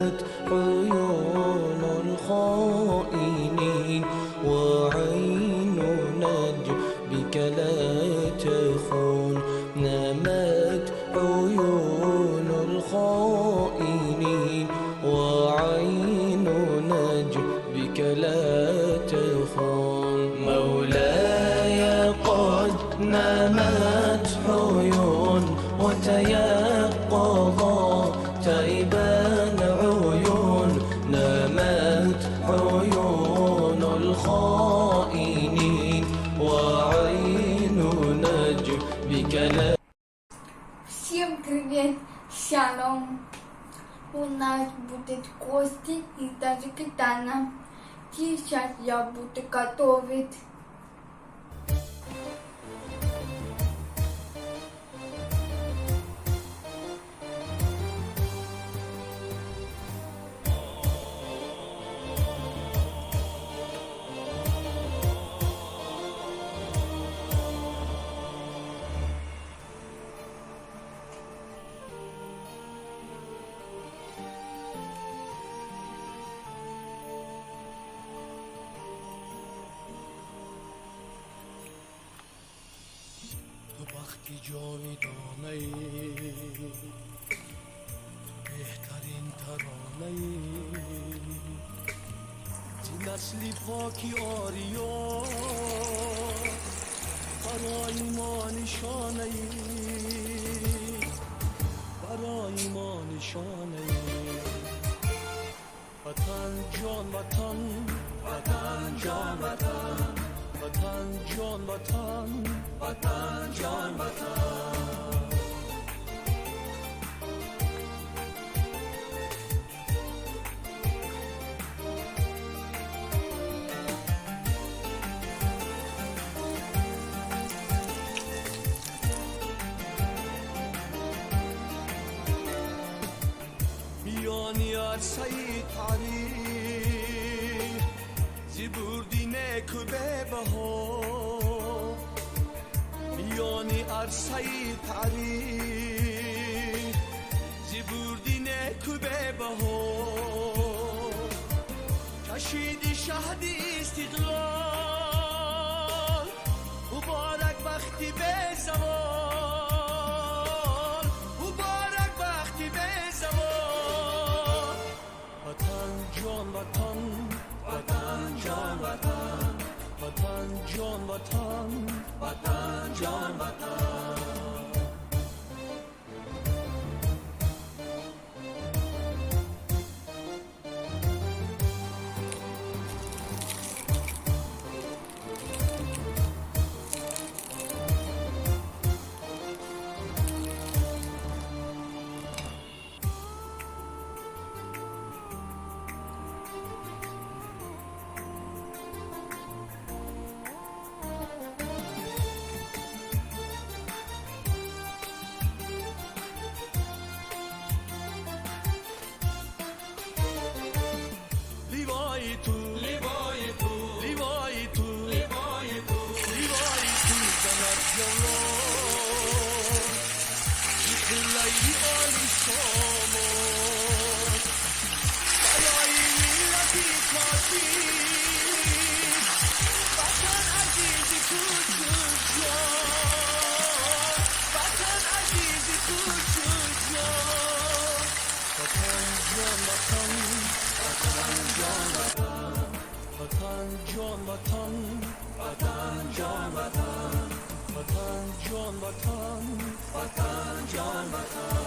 عيون الخائنين وعين نجبك لا تخون. نمت عيون الخائنين وعين نجبك لا تخون. مولاي قد نمت عيون وتيقظا تائبان عيون. نمت عيون الخائنين وعين نجبك لا. Всем привет, шалом! У нас будет гости из Таджикистана. Сейчас я буду готовить. تو وقتی جاودانه ای، بهترین ترانه ای، زی نسلی پاکی آریا برای ما نشانه ای، برای ما نشانه ای. وطن جان وطن، وطن جان وطن، وطن جان وطن، وطن جان وطن. میانی عرصه تاریخ زی بردینه که به بها. میانی عرصه تاریخ زی بردینه که به بها. کشیدی شهد استقلال مبارک وقتی به زوال، مبارک وقتی به زوال. وطن جان وطن، وطن جان وطن، وطن جان وطن، وطن جان وطن. وطن جان وطن، وطن جان وطن، وطن جان وطن، وطن جان وطن.